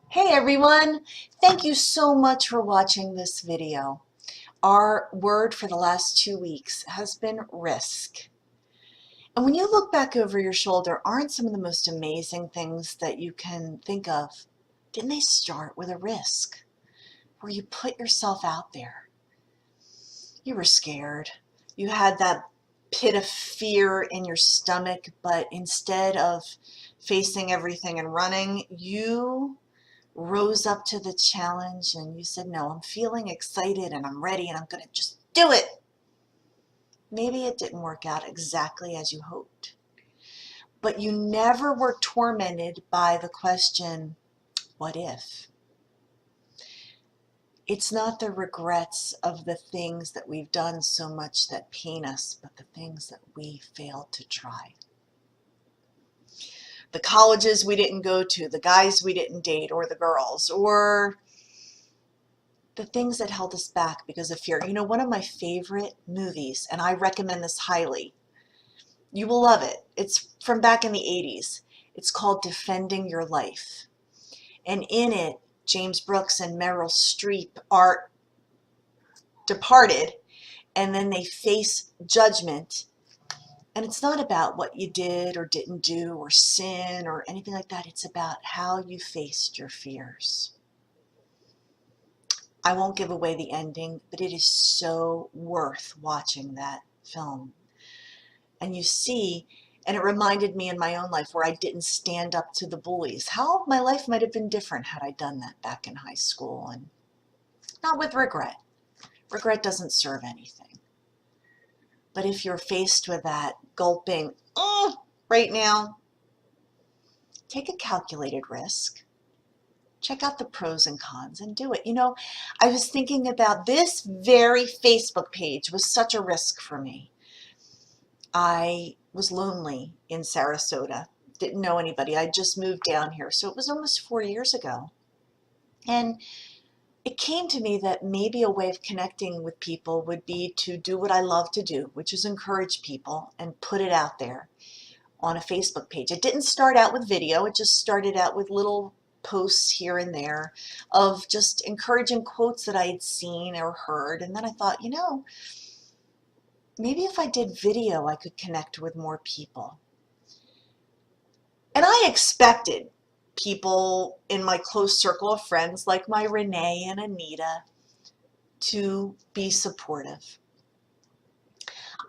Hey everyone! Thank you so much for watching this video. Our word for the last 2 weeks has been risk. And when you look back over your shoulder, aren't some of the most amazing things that you can think of, didn't they start with a risk? Where you put yourself out there. You were scared. You had that pit of fear in your stomach, but instead of facing everything and running, you rose up to the challenge and you said, no, I'm feeling excited and I'm ready and I'm going to just do it. Maybe it didn't work out exactly as you hoped, but you never were tormented by the question, what if? It's not the regrets of the things that we've done so much that pain us, but the things that we failed to try. The colleges we didn't go to, the guys we didn't date, or the girls, or the things that held us back because of fear. You know, one of my favorite movies, and I recommend this highly, you will love it. It's from back in the 80s. It's called Defending Your Life. And in it, James Brooks and Meryl Streep are departed, and then they face judgment. And it's not about what you did or didn't do or sin or anything like that. It's about how you faced your fears. I won't give away the ending, but it is so worth watching that film. And you see, and it reminded me in my own life where I didn't stand up to the bullies, how my life might have been different had I done that back in high school, and not with regret. Regret doesn't serve anything. But if you're faced with that gulping, oh, right now, take a calculated risk. Check out the pros and cons and do it. You know, I was thinking about this very Facebook page was such a risk for me. I was lonely in Sarasota, didn't know anybody. I just moved down here, so it was almost 4 years ago. And it came to me that maybe a way of connecting with people would be to do what I love to do, which is encourage people and put it out there on a Facebook page. It didn't start out with video, it just started out with little posts here and there of just encouraging quotes that I had seen or heard. And then I thought, you know, maybe if I did video, I could connect with more people. And I expected people in my close circle of friends, like my Renee and Anita, to be supportive.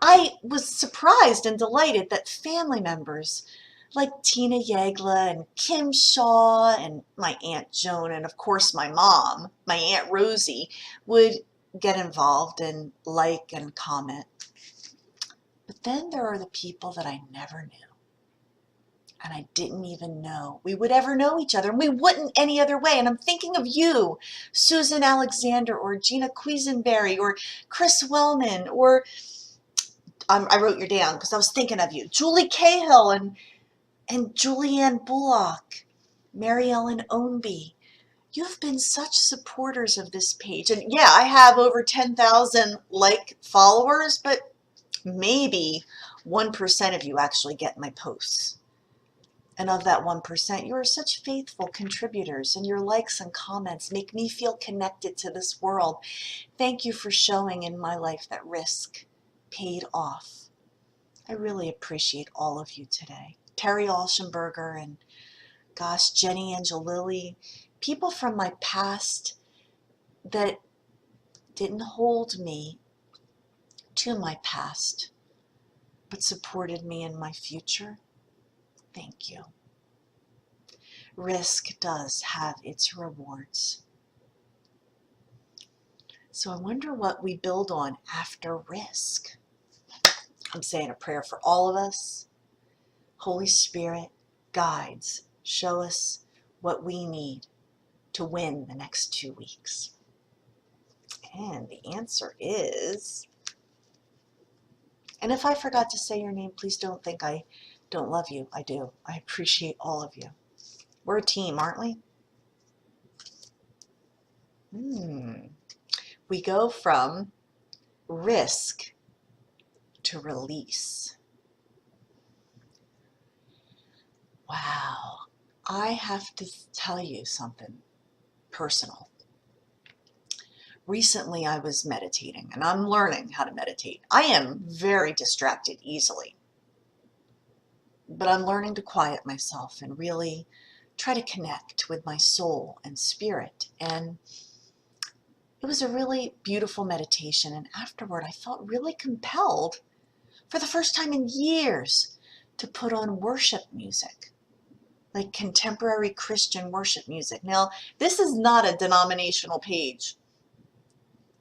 I was surprised and delighted that family members like Tina Yagla and Kim Shaw and my Aunt Joan and of course my mom, my Aunt Rosie, would get involved and like and comment. But then there are the people that I never knew. And I didn't even know we would ever know each other, and we wouldn't any other way. And I'm thinking of you, Susan Alexander, or Gina Quisenberry, or Chris Wellman, or I wrote you down because I was thinking of you, Julie Cahill, and Julianne Bullock, Mary Ellen Ownby. You've been such supporters of this page. And yeah, I have over 10,000 like followers, but maybe 1% of you actually get my posts. And of that 1%, you are such faithful contributors, and your likes and comments make me feel connected to this world. Thank you for showing in my life that risk paid off. I really appreciate all of you today. Terry Olshenberger and gosh, Jenny Angelilli, people from my past that didn't hold me to my past, but supported me in my future. Thank you. Risk does have its rewards. So I wonder what we build on after risk. I'm saying a prayer for all of us. Holy Spirit, guides, show us what we need to win the next 2 weeks. And the answer is, and if I forgot to say your name, please don't think I don't love you. I do. I appreciate all of you. We're a team, aren't we? We go from risk to release. Wow. I have to tell you something. personal. Recently, I was meditating, and I'm learning how to meditate. I am very distracted easily, but I'm learning to quiet myself and really try to connect with my soul and spirit. And it was a really beautiful meditation, and afterward I felt really compelled, for the first time in years, to put on worship music, like contemporary Christian worship music. Now, this is not a denominational page.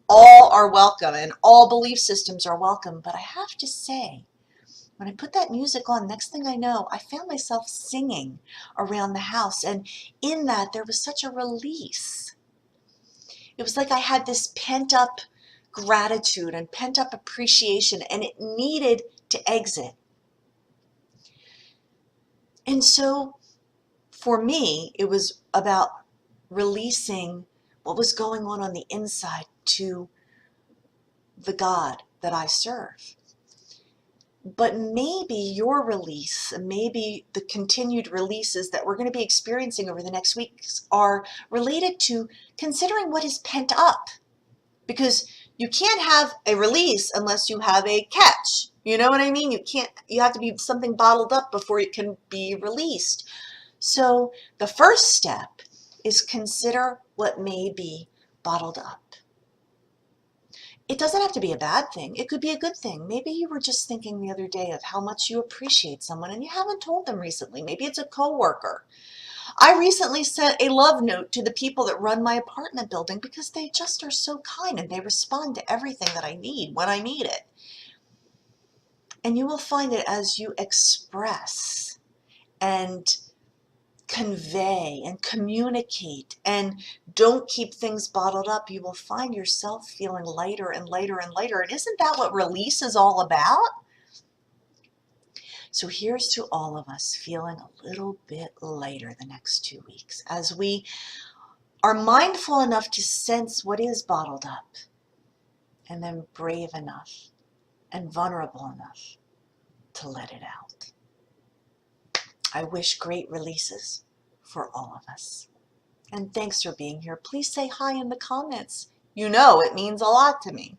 All are welcome and all belief systems are welcome, but I have to say, when I put that music on, next thing I know, I found myself singing around the house, and in that there was such a release. It was like I had this pent-up gratitude and pent-up appreciation, and it needed to exit. And so for me, it was about releasing what was going on the inside to the God that I serve. But maybe your release, maybe the continued releases that we're going to be experiencing over the next weeks are related to considering what is pent up. Because you can't have a release unless you have a catch. You know what I mean? You have to be something bottled up before it can be released. So the first step is consider what may be bottled up. It doesn't have to be a bad thing. It could be a good thing. Maybe you were just thinking the other day of how much you appreciate someone and you haven't told them recently. Maybe it's a coworker. I recently sent a love note to the people that run my apartment building because they just are so kind and they respond to everything that I need when I need it. And you will find that as you express and convey and communicate and don't keep things bottled up, you will find yourself feeling lighter and lighter and lighter. And isn't that what release is all about? So here's to all of us feeling a little bit lighter the next 2 weeks as we are mindful enough to sense what is bottled up, and then brave enough and vulnerable enough to let it out. I wish great releases for all of us. And thanks for being here. Please say hi in the comments. You know it means a lot to me.